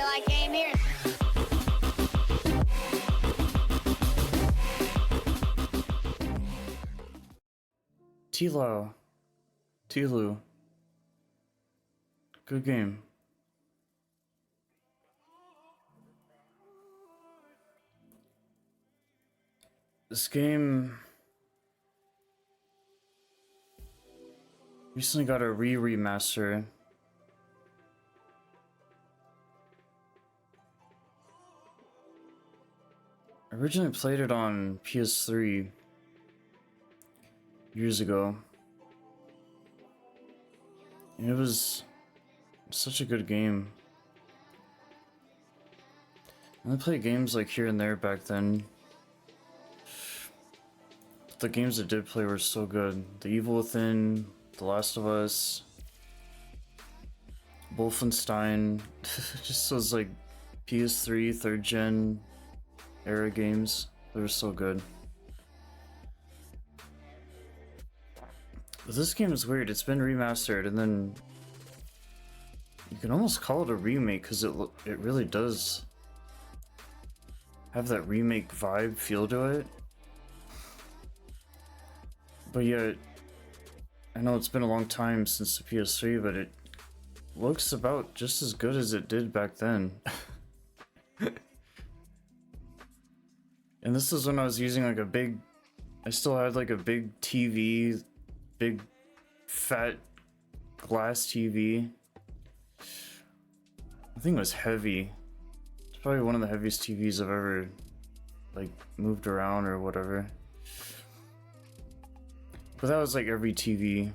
till I came here. Tilo. Tilu. Good game. This game recently got a remaster. I originally played it on PS3 years ago. And it was such a good game. I only played games like here and there back then. But the games I did play were so good. The Evil Within, The Last of Us, Wolfenstein, just those like PS3, 3rd gen era games. They were so good. But this game is weird. It's been remastered, and then you can almost call it a remake because it really does have that remake vibe feel to it. But yet, I know it's been a long time since the PS3, but it looks about just as good as it did back then. And this is when I was using like a big, I still had like a big TV, big fat glass TV. I think it was heavy. It's probably one of the heaviest TVs I've ever like moved around or whatever. But that was like every TV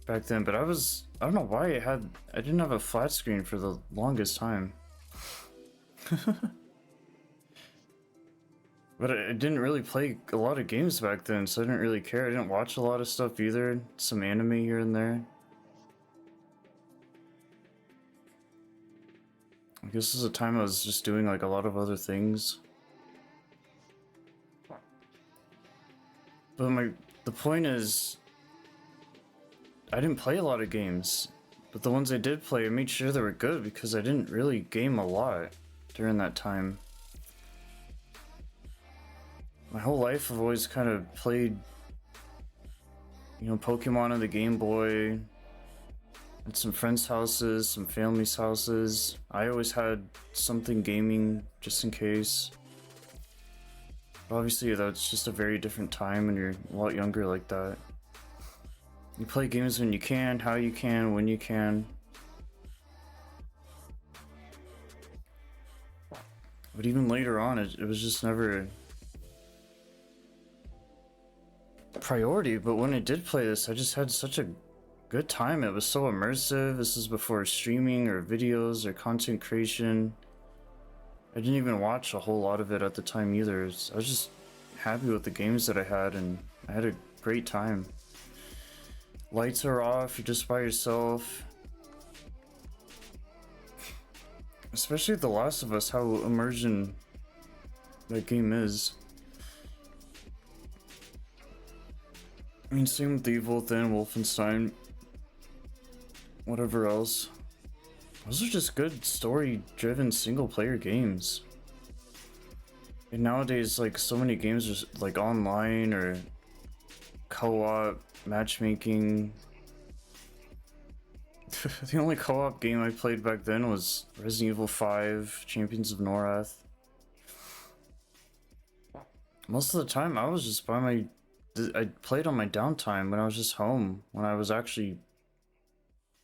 back then. But I don't know why I didn't have a flat screen for the longest time. But I didn't really play a lot of games back then, so I didn't really care. I didn't watch a lot of stuff either. Some anime here and there. I guess this is a time I was just doing like a lot of other things. But the point is, I didn't play a lot of games, but the ones I did play, I made sure they were good because I didn't really game a lot during that time. My whole life I've always kind of played, you know, Pokemon on the Game Boy, at some friends' houses, some family's houses. I always had something gaming just in case. But obviously that's just a very different time when you're a lot younger like that. You play games when you can, how you can, when you can. But even later on, it was just never a priority. But when I did play this, I just had such a good time. It was so immersive. This is before streaming or videos or content creation. I didn't even watch a whole lot of it at the time either. I was just happy with the games that I had, and I had a great time. Lights are off, you're just by yourself. Especially The Last of Us, how immersion that game is. I mean, same with Evil Within, Wolfenstein, whatever else. Those are just good story-driven single-player games. And nowadays, like, so many games are like online or co-op, matchmaking. The only co-op game I played back then was Resident Evil 5, Champions of Norath. Most of the time I was just I played on my downtime when I was just home, when I was actually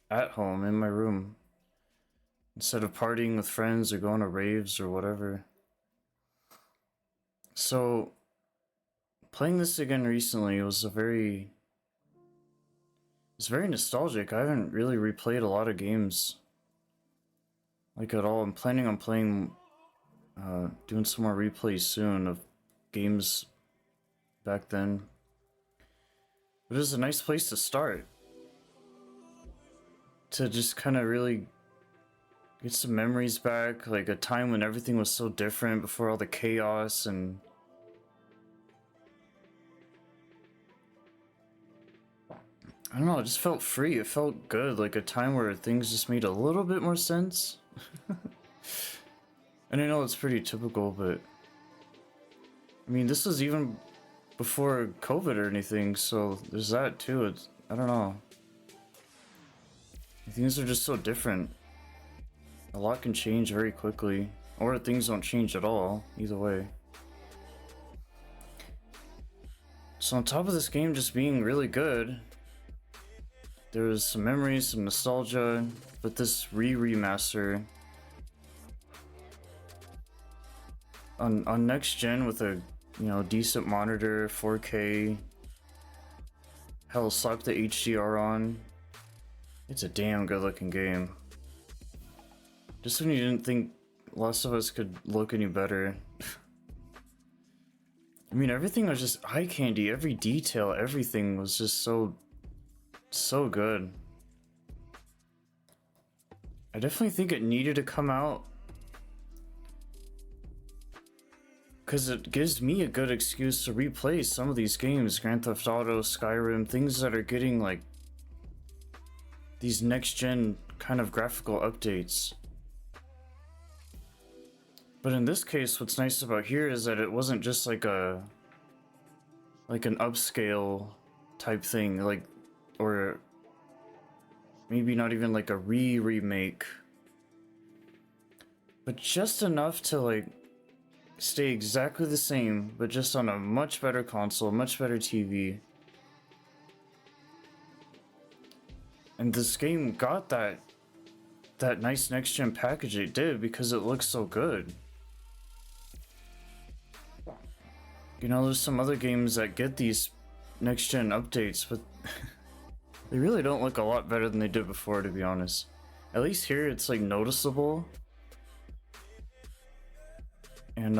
at home in my room, instead of partying with friends or going to raves or whatever. So playing this again recently was it's very nostalgic. I haven't really replayed a lot of games like at all. I'm planning on doing some more replays soon of games back then. But it was a nice place to start, to just kind of really get some memories back, like a time when everything was so different before all the chaos, and I don't know, it just felt free. It felt good, like a time where things just made a little bit more sense. And I know it's pretty typical, but I mean, this is even before COVID or anything, so there's that too. It's, I don't know. Things are just so different. A lot can change very quickly, or things don't change at all, either way. So on top of this game just being really good, there was some memories, some nostalgia, but this remaster on next gen with a, you know, decent monitor, 4K, hell, slap the HDR on. It's a damn good looking game. Just when you didn't think Last of Us could look any better. I mean, everything was just eye candy. Every detail, everything was just so good. I definitely think it needed to come out because it gives me a good excuse to replay some of these games. Grand Theft Auto, Skyrim, things that are getting like these next gen kind of graphical updates. But in this case, what's nice about here is that it wasn't just like an upscale type thing, like, or maybe not even like a remake, but just enough to like stay exactly the same, but just on a much better console, much better TV. And this game got that nice next gen package it did because it looks so good. You know, there's some other games that get these next gen updates, but they really don't look a lot better than they did before, to be honest. At least here it's like noticeable. And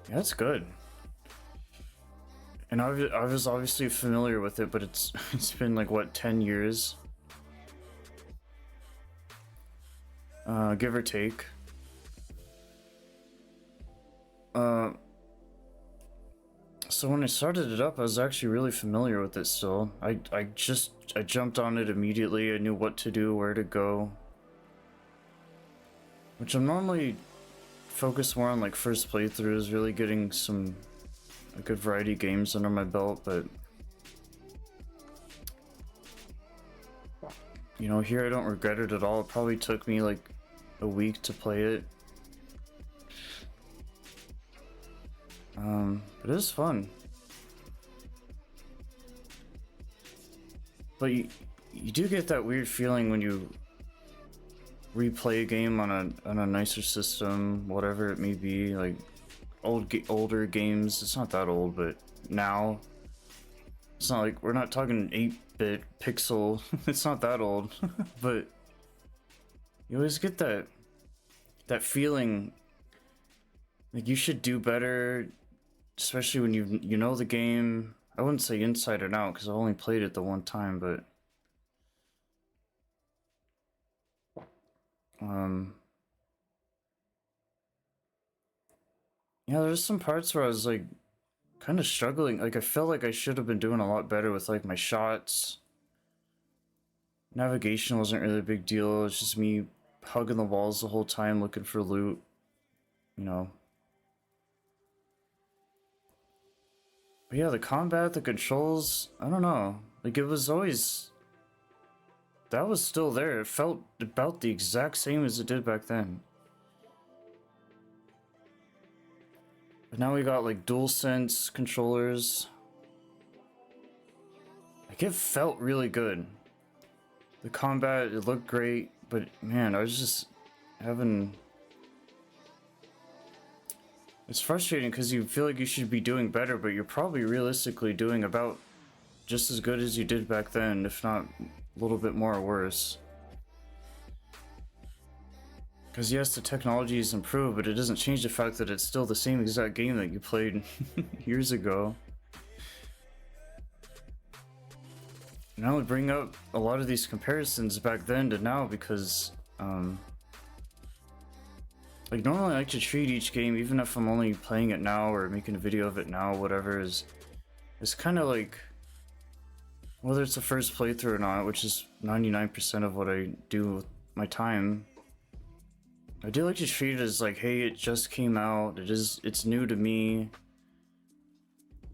yeah, it's good. And I was obviously familiar with it, but it's been like what, 10 years? Give or take. So when I started it up, I was actually really familiar with it still. I jumped on it immediately. I knew what to do, where to go. Which I'm normally focused more on like first playthroughs, really getting a good variety of games under my belt, but you know, here I don't regret it at all. It probably took me like a week to play it. But it was fun. But you do get that weird feeling when you replay a game on a nicer system, whatever it may be, like older games. It's not that old, but now it's not like we're not talking 8-bit pixel. It's not that old, but you always get that feeling like you should do better, especially when you know the game. I wouldn't say inside and out because I only played it the one time, but yeah, there's some parts where I was like kind of struggling. Like I felt like I should have been doing a lot better with like my shots. Navigation wasn't really a big deal. It's just me hugging the walls the whole time looking for loot, you know. But yeah, the combat, the controls, I don't know. Like it was always, that was still there. It felt about the exact same as it did back then. But now we got like DualSense controllers. Like it felt really good. The combat, it looked great, but man, I was just having... It's frustrating because you feel like you should be doing better, but you're probably realistically doing about just as good as you did back then, if not a little bit more or worse. Because yes, the technology has improved, but it doesn't change the fact that it's still the same exact game that you played years ago. And I would bring up a lot of these comparisons back then to now because, like normally I like to treat each game, even if I'm only playing it now or making a video of it now, whatever, is kind of like, whether it's the first playthrough or not, which is 99% of what I do my time. I do like to treat it as like, hey, it just came out. It's new to me.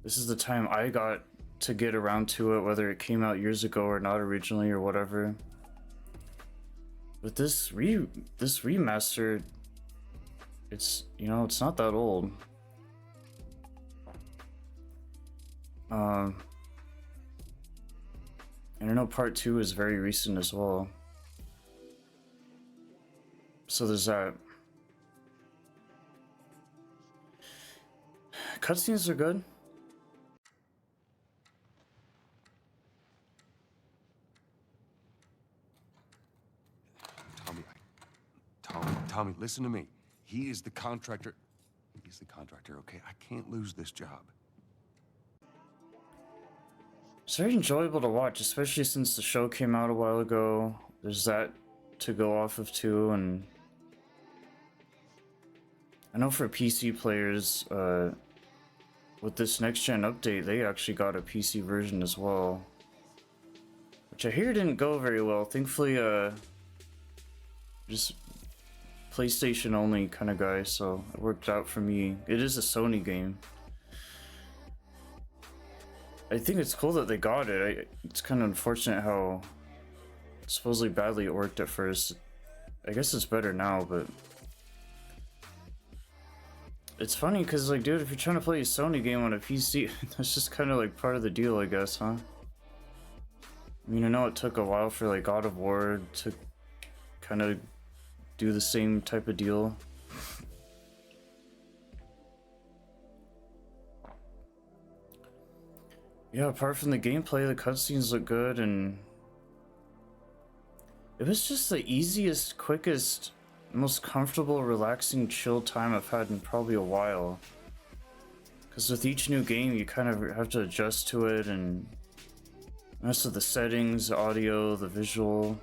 This is the time I got to get around to it, whether it came out years ago or not originally or whatever. But this remaster, it's, you know, it's not that old. And I know part 2 is very recent as well. So there's that. Cutscenes are good. Tommy, listen to me. He is the contractor. He's the contractor, okay? I can't lose this job. It's very enjoyable to watch, especially since the show came out a while ago. There's that to go off of too, and I know for PC players, with this next gen update, they actually got a PC version as well, which I hear didn't go very well. Thankfully, just PlayStation only kind of guy, so it worked out for me. It is a Sony game. I think it's cool that they got it. It's kind of unfortunate how supposedly badly it worked at first. I guess it's better now, but it's funny because, like, dude, if you're trying to play a Sony game on a PC, that's just kind of like part of the deal, I guess, huh? I mean, I know it took a while for like God of War to kind of do the same type of deal. Yeah, apart from the gameplay, the cutscenes look good, and it was just the easiest, quickest, most comfortable, relaxing, chill time I've had in probably a while. Because with each new game, you kind of have to adjust to it, and most of the settings, the audio, the visual.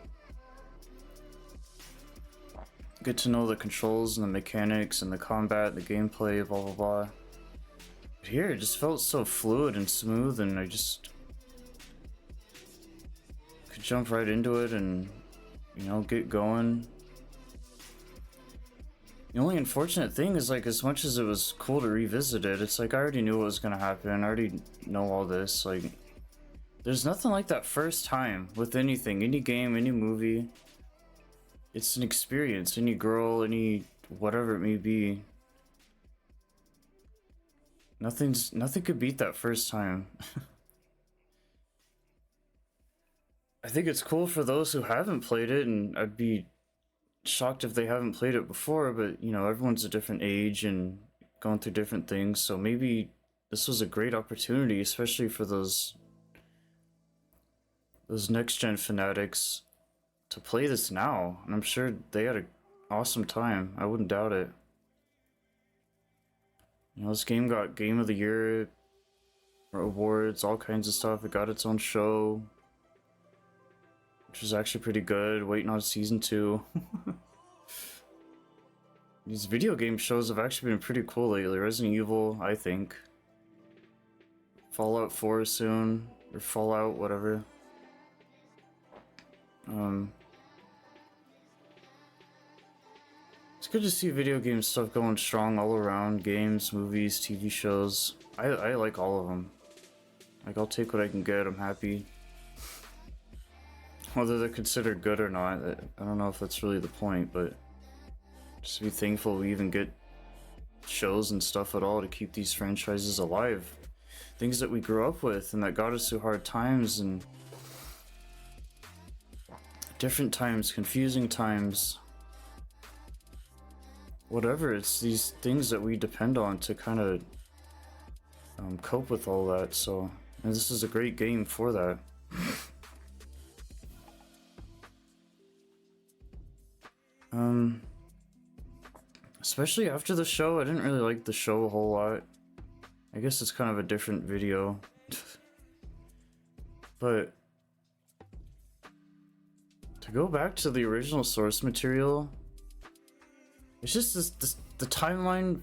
Get to know the controls and the mechanics and the combat, the gameplay, blah blah blah. But here, it just felt so fluid and smooth, and I just could jump right into it and, you know, get going. The only unfortunate thing is, like, as much as it was cool to revisit it, it's like I already knew what was gonna happen. I already know all this. Like, there's nothing like that first time with anything, any game, any movie. It's an experience, any girl, any whatever it may be. Nothing could beat that first time. I think it's cool for those who haven't played it, and I'd be shocked if they haven't played it before, but you know, everyone's a different age and going through different things, so maybe this was a great opportunity, especially for those next gen fanatics, to play this now, and I'm sure they had an awesome time. I wouldn't doubt it. You know, this game got Game of the Year awards, all kinds of stuff. It got its own show, which was actually pretty good. Waiting on season 2. These video game shows have actually been pretty cool lately. Resident Evil, I think. Fallout 4 soon, or Fallout, whatever. It's good to see video game stuff going strong all around. Games, movies, TV shows. I like all of them. Like, I'll take what I can get. I'm happy. Whether they're considered good or not, I don't know if that's really the point, but just be thankful we even get shows and stuff at all to keep these franchises alive. Things that we grew up with and that got us through hard times and different times, confusing times. Whatever, it's these things that we depend on to kind of cope with all that, so and this is a great game for that. Especially after the show, I didn't really like the show a whole lot. I guess it's kind of a different video. But to go back to the original source material, it's just the timeline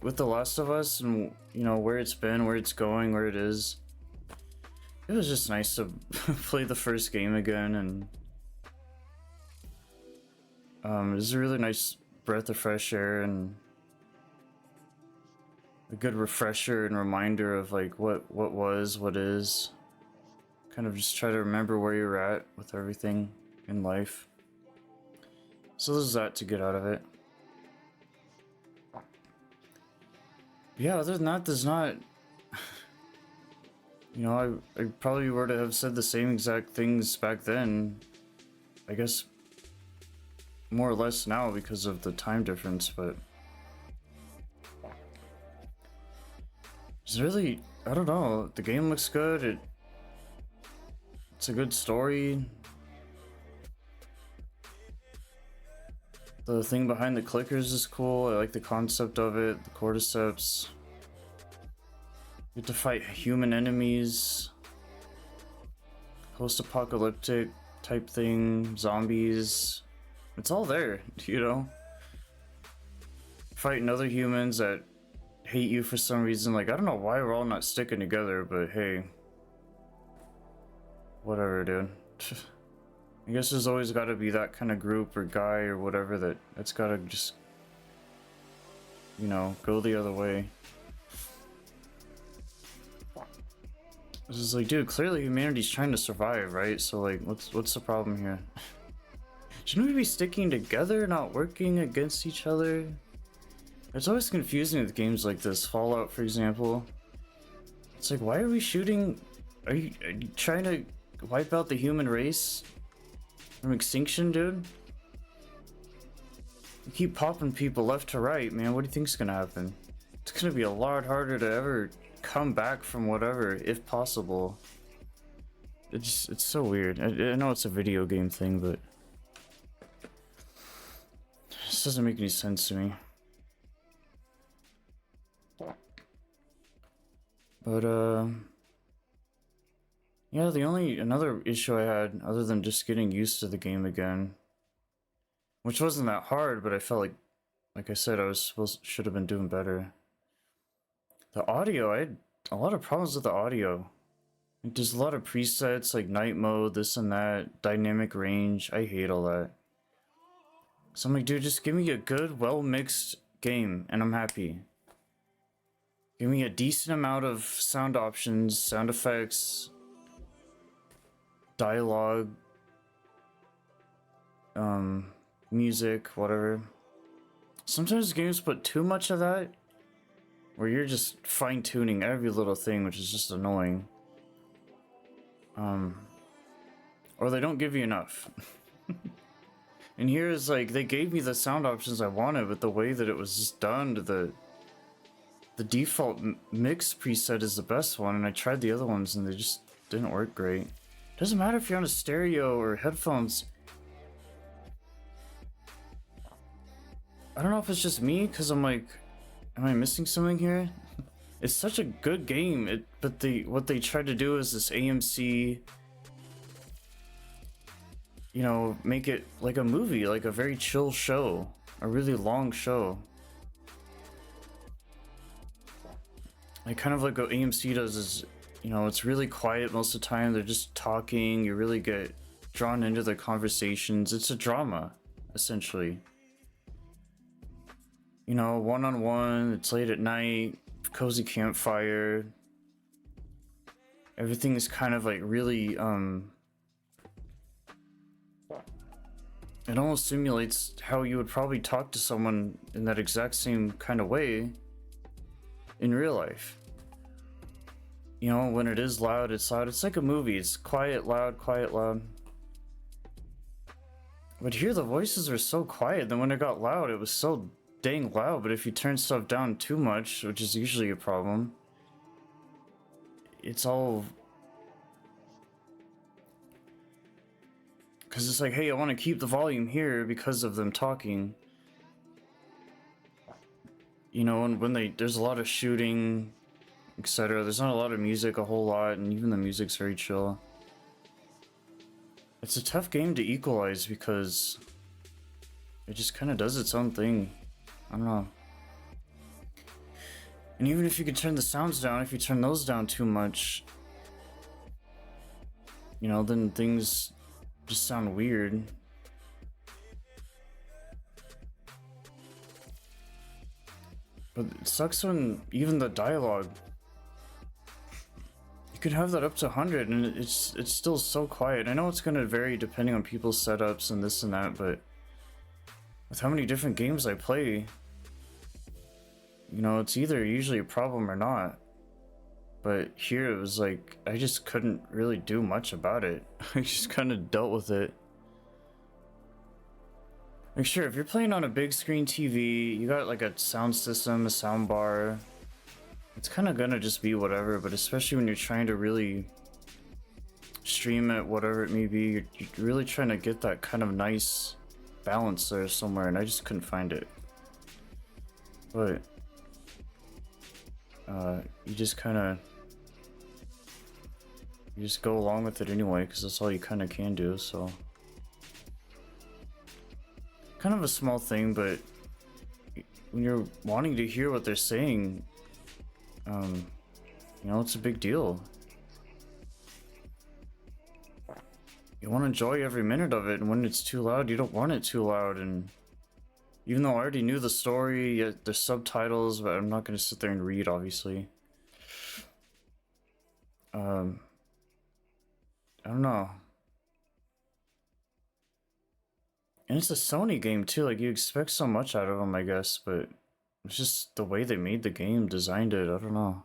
with The Last of Us and, you know, where it's been, where it's going, where it is. It was just nice to play the first game again and It's a really nice breath of fresh air and a good refresher and reminder of like what was, what is. Kind of just try to remember where you're at with everything in life. So there's that to get out of it. Yeah, other than that, there's not. You know, I probably were to have said the same exact things back then. I guess more or less now because of the time difference, but it's really, I don't know. The game looks good. It's a good story. The thing behind the clickers is cool. I like the concept of it. The cordyceps. You have to fight human enemies. Post-apocalyptic type thing. Zombies. It's all there, you know? Fighting other humans that hate you for some reason. Like, I don't know why we're all not sticking together, but hey. Whatever, dude. I guess there's always got to be that kind of group or guy or whatever that's got to just, you know, go the other way. It's just like, dude, clearly humanity's trying to survive, right? So like, what's the problem here? Shouldn't we be sticking together, not working against each other? It's always confusing with games like this. Fallout, for example. It's like, why are we shooting? Are you trying to wipe out the human race from extinction, dude? You keep popping people left to right, man. What do you think's gonna happen? It's gonna be a lot harder to ever come back from whatever, if possible. It's so weird. I know it's a video game thing, but it just doesn't make any sense to me. But yeah, another issue I had, other than just getting used to the game again, which wasn't that hard, but I felt like I said, should have been doing better. The audio, I had a lot of problems with the audio. Like, there's a lot of presets like night mode, this and that, dynamic range. I hate all that. So I'm like, dude, just give me a good, well-mixed game, and I'm happy. Give me a decent amount of sound options, sound effects, dialogue, music, whatever. Sometimes games put too much of that, where you're just fine-tuning every little thing, which is just annoying. Or they don't give you enough. And here is like, they gave me the sound options I wanted, but the way that it was just done, the default mix preset is the best one, and I tried the other ones and they just didn't work great. Doesn't matter if you're on a stereo or headphones. I don't know if it's just me, because I'm like, am I missing something here? It's such a good game, but what they tried to do is this AMC, you know, make it like a movie, like a very chill show, a really long show. Like kind of like what AMC does is, you know, it's really quiet most of the time. They're just talking. You really get drawn into their conversations. It's a drama, essentially. You know, one-on-one, it's late at night, cozy campfire. Everything is kind of like really, it almost simulates how you would probably talk to someone in that exact same kind of way in real life. You know, when it is loud, it's loud. It's like a movie. It's quiet, loud, quiet, loud. But here the voices were so quiet, then when it got loud, it was so dang loud. But if you turn stuff down too much, which is usually a problem, it's all... Because it's like, hey, I want to keep the volume here because of them talking. You know, and when there's a lot of shooting, etc. There's not a lot of music, a whole lot, and even the music's very chill. It's a tough game to equalize because it just kind of does its own thing. I don't know. And even if you could turn the sounds down, if you turn those down too much, you know, then things just sound weird. But it sucks when even the dialogue, you could have that up to 100 and it's still so quiet. I know it's gonna vary depending on people's setups and this and that, but with how many different games I play, you know, it's either usually a problem or not. But here it was like, I just couldn't really do much about it. I just kind of dealt with it. Like, sure, if you're playing on a big screen TV, you got like a sound system, a sound bar, it's kind of gonna just be whatever. But especially when you're trying to really stream it, whatever it may be, you're really trying to get that kind of nice balance there somewhere, and I just couldn't find it. But you just kind of, you just go along with it anyway, because that's all you kind of can do. So kind of a small thing, but when you're wanting to hear what they're saying, you know, it's a big deal. You want to enjoy every minute of it, and when it's too loud, you don't want it too loud. And even though I already knew the story, yet there's subtitles, but I'm not going to sit there and read, obviously. I don't know. And it's a Sony game too, like you expect so much out of them, I guess, but it's just the way they made the game, designed it, I don't know.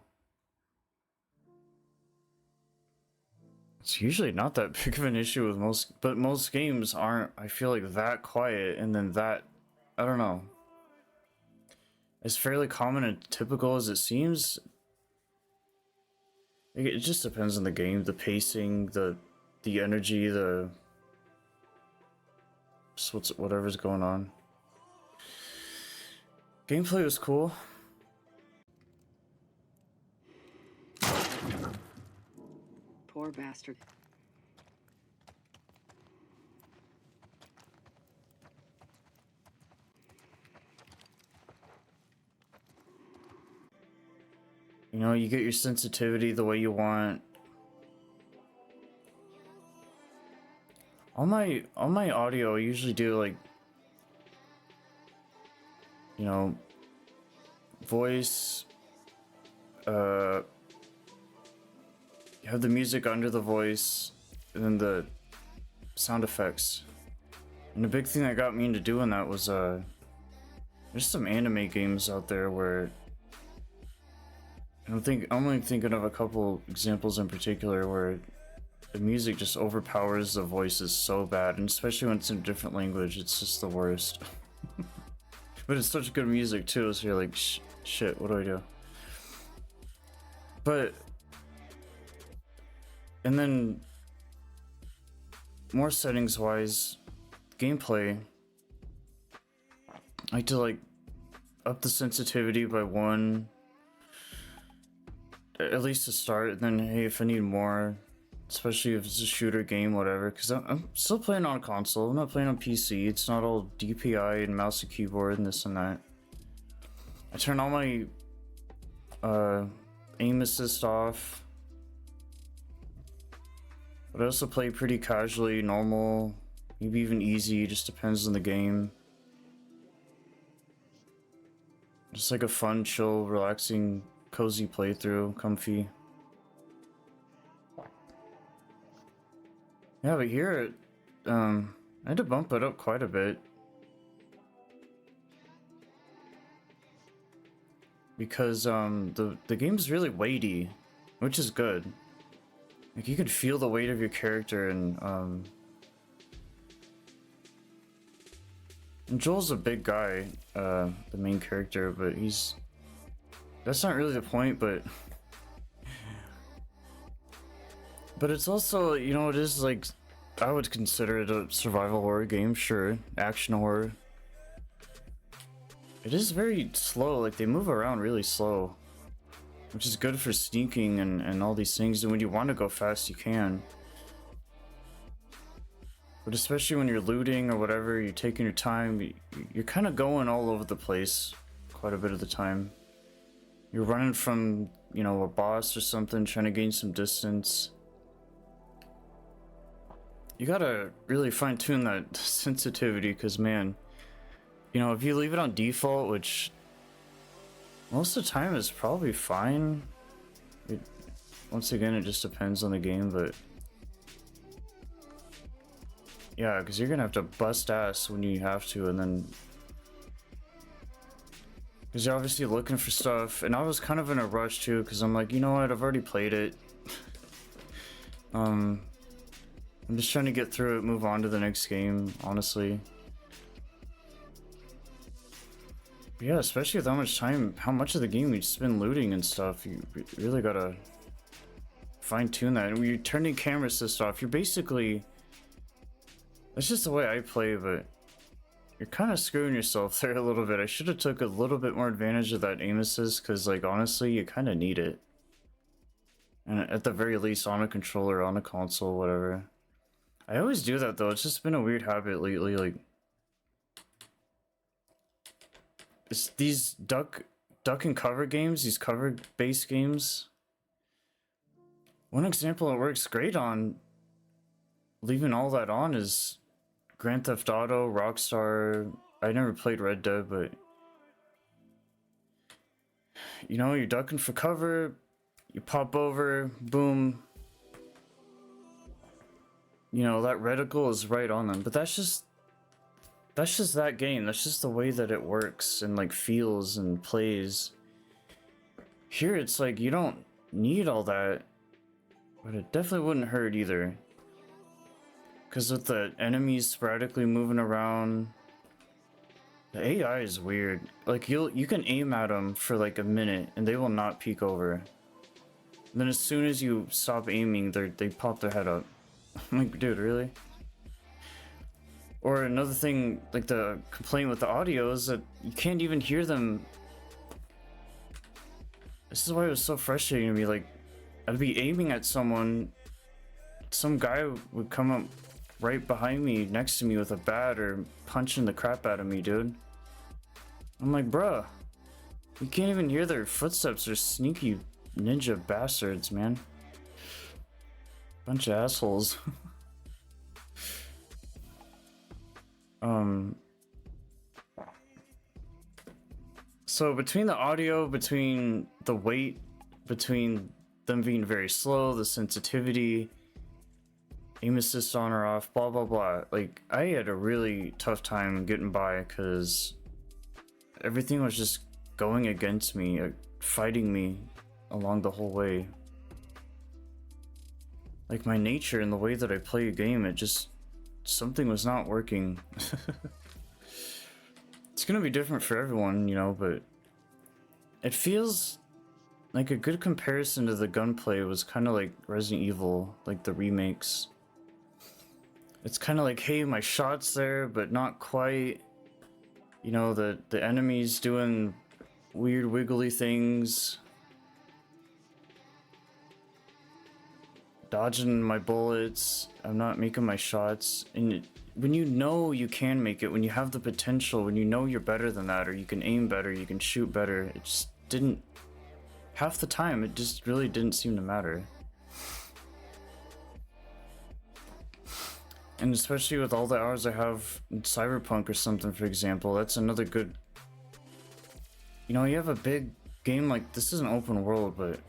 It's usually not that big of an issue with most games aren't, I feel like, that quiet, and then that, I don't know. As fairly common and typical as it seems, it just depends on the game, the pacing, the energy, just whatever's going on. Gameplay was cool. Poor bastard. You know, you get your sensitivity the way you want. On my audio, I usually do like, you know, voice, you have the music under the voice, and then the sound effects. And the big thing that got me into doing that was, there's some anime games out there where, I'm only thinking of a couple examples in particular where the music just overpowers the voices so bad, and especially when it's in a different language, it's just the worst. But it's such good music too, so you're like, shit, what do I do? But, and then, more settings wise, gameplay, I like to like up the sensitivity by 1, at least to start, and then hey, if I need more, especially if it's a shooter game, whatever, because I'm still playing on a console, I'm not playing on PC, it's not all DPI and mouse and keyboard and this and that. I turn all my aim assist off, but I also play pretty casually, normal, maybe even easy, just depends on the game. Just like a fun, chill, relaxing, cozy playthrough, comfy. Yeah, but here, I had to bump it up quite a bit. Because, the game's really weighty, which is good. Like, you can feel the weight of your character, and Joel's a big guy, the main character, but that's not really the point, but it's also, you know, it is like, I would consider it a survival horror game, sure, action horror. It is very slow, like they move around really slow, which is good for sneaking and all these things, and when you want to go fast, you can. But especially when you're looting or whatever, you're taking your time, you're kind of going all over the place quite a bit of the time. You're running from, you know, a boss or something, trying to gain some distance. You gotta really fine-tune that sensitivity, because man, you know, if you leave it on default, which Most of the time it's probably fine. It, once again, it just depends on the game, but yeah, because you're gonna have to bust ass when you have to, and then because you're obviously looking for stuff, and I was kind of in a rush too, because I'm like, you know what, I've already played it. I'm just trying to get through it, move on to the next game, honestly. But yeah, especially with how much time, how much of the game you spend looting and stuff, you really gotta fine tune that. And when you're turning camera assist off, you're basically, that's just the way I play, but you're kind of screwing yourself there a little bit. I should have took a little bit more advantage of that aim assist, because like honestly, you kind of need it. And at the very least on a controller, on a console, whatever. I always do that though, it's just been a weird habit lately, like it's these duck and cover games, these cover based games. One example it works great on, leaving all that on, is Grand Theft Auto, Rockstar. I never played Red Dead, but you know, you're ducking for cover, you pop over, boom. You know, that reticle is right on them, but that's just that game. That's just the way that it works and like feels and plays. Here it's like you don't need all that, but it definitely wouldn't hurt either. Because with the enemies sporadically moving around, the AI is weird. Like you can aim at them for like a minute and they will not peek over. And then as soon as you stop aiming, they pop their head up. I'm like, dude, really? Or another thing, like the complaint with the audio is that you can't even hear them. This is why it was so frustrating to me. Like, I'd be aiming at someone, some guy would come up right behind me, next to me with a bat or punching the crap out of me, dude. I'm like, bruh, you can't even hear their footsteps. They're sneaky ninja bastards, man. Bunch of assholes. So between the audio, between the weight, between them being very slow, the sensitivity, aim assist on or off, blah blah blah, like I had a really tough time getting by because everything was just going against me, fighting me along the whole way. Like my nature and the way that I play a game, it just, something was not working. It's gonna be different for everyone, you know, but it feels like a good comparison to the gunplay was kind of like Resident Evil, like the remakes. It's kind of like, hey, my shot's there, but not quite. You know, the enemy's doing weird wiggly things. Dodging my bullets, I'm not making my shots, and when you know you can make it, when you have the potential, when you know you're better than that, or you can aim better, you can shoot better, it just didn't, half the time it just really didn't seem to matter. And especially with all the hours I have in Cyberpunk or something, for example, that's another good, you know, you have a big game like, this is an open world, but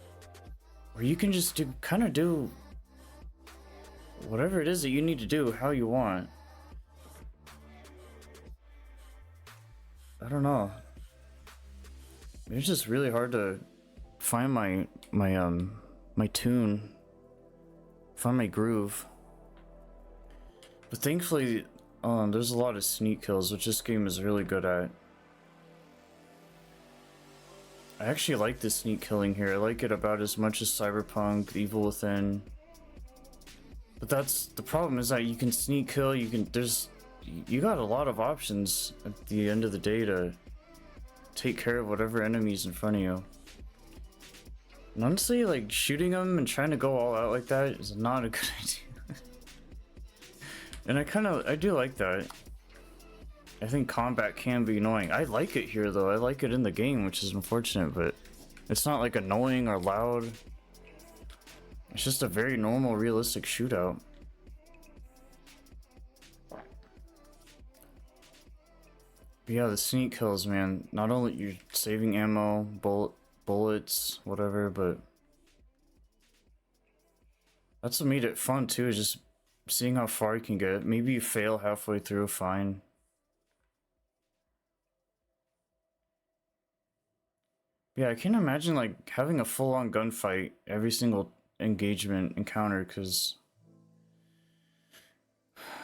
where you can just do, kind of do whatever it is that you need to do how you want. I don't know. It's just really hard to find my tune, find my groove. But thankfully, there's a lot of sneak kills, which this game is really good at. I actually like the sneak killing here. I like it about as much as Cyberpunk, Evil Within. But that's the problem, is that you can sneak kill, you got a lot of options at the end of the day to take care of whatever enemies in front of you. And honestly, like shooting them and trying to go all out like that is not a good idea. And I do like that. I think combat can be annoying. I like it here though. I like it in the game, which is unfortunate, but it's not like annoying or loud. It's just a very normal, realistic shootout. But yeah, the sneak kills, man. Not only you're saving ammo, bullets, whatever, but that's what made it fun too, is just seeing how far you can get. Maybe you fail halfway through, fine. Yeah, I can't imagine like having a full-on gunfight every single engagement encounter, because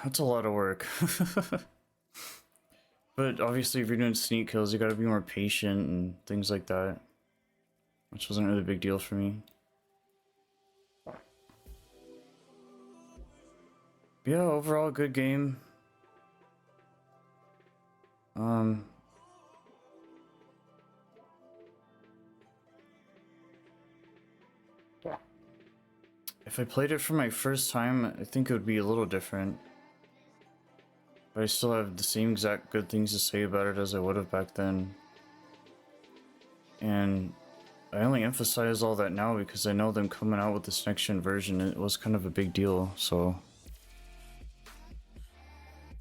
that's a lot of work. But obviously, if you're doing sneak kills, you gotta be more patient and things like that, which wasn't really a big deal for me. But yeah, overall, good game. If I played it for my first time, I think it would be a little different. But I still have the same exact good things to say about it as I would have back then. And I only emphasize all that now because I know them coming out with this next gen version, it was kind of a big deal, so.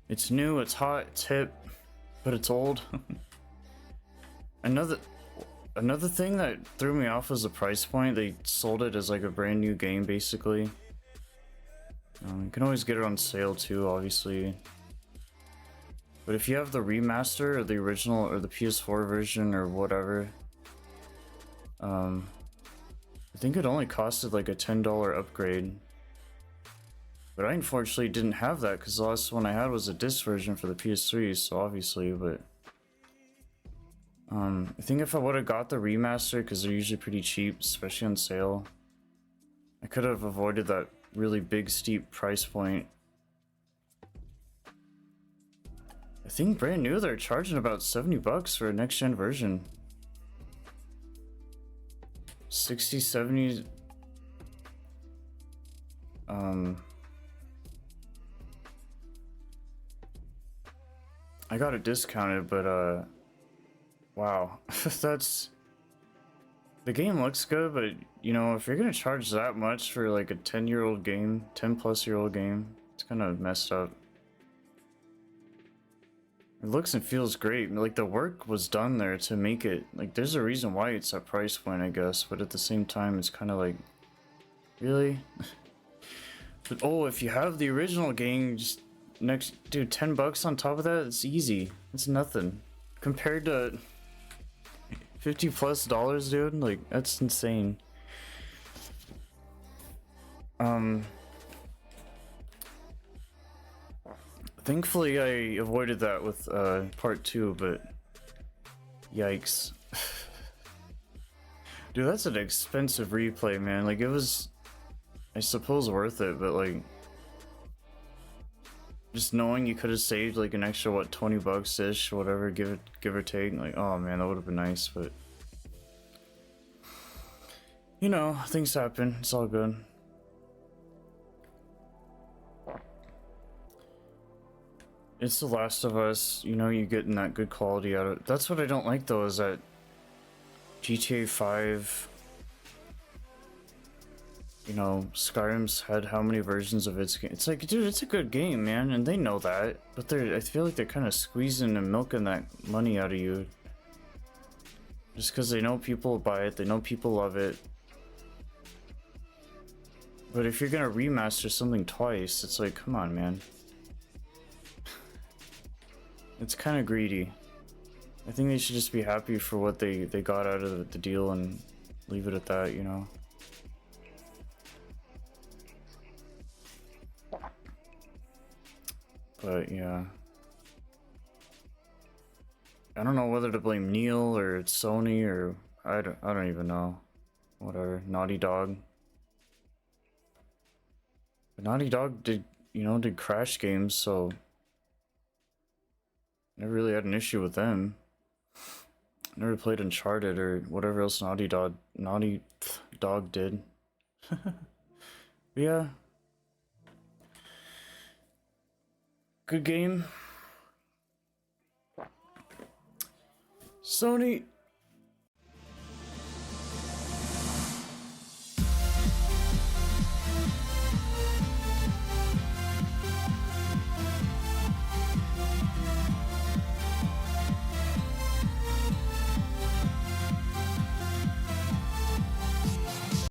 It's new, it's hot, it's hip, but it's old. Another thing that threw me off was the price point. They sold it as like a brand new game, basically. You can always get it on sale too, obviously. But if you have the remaster or the original or the PS4 version or whatever, I think it only costed like a $10 upgrade. But I unfortunately didn't have that because the last one I had was a disc version for the PS3, so obviously, but I think if I would have got the remaster, because they're usually pretty cheap, especially on sale, I could have avoided that really big steep price point. I think brand new they're charging about $70 for a next gen version. 60, 70. I got it discounted, but wow. That's, the game looks good, but you know, if you're gonna charge that much for like a 10-year-old game, 10-plus-year-old game, it's kind of messed up. It looks and feels great. Like, the work was done there to make it, like, there's a reason why it's that price point, I guess, but at the same time, it's kind of like, really? But oh, if you have the original game, just dude, $10 on top of that, it's easy. It's nothing. Compared to $50+, dude, like, that's insane. Thankfully, I avoided that with part 2, but yikes. Dude, that's an expensive replay, man. Like, it was, I suppose, worth it, but like, just knowing you could have saved like an extra, what, $20-ish, whatever, give or take, like, oh man, that would have been nice, but you know, things happen, it's all good. It's The Last of Us, you know, you're getting that good quality out of it. That's what I don't like though, is that GTA 5, you know, Skyrim's had how many versions of its game? It's like, dude, it's a good game, man, and they know that, but I feel like they're kind of squeezing and milking that money out of you. Just because they know people will buy it, they know people love it. But if you're gonna remaster something twice, it's like, come on, man. It's kind of greedy. I think they should just be happy for what they got out of the deal and leave it at that, you know? But yeah. I don't know whether to blame Neil or it's Sony or I don't even know. Whatever. Naughty Dog. But Naughty Dog did Crash games, so never really had an issue with them. Never played Uncharted or whatever else Naughty Dog did. Yeah. Good game. Sony,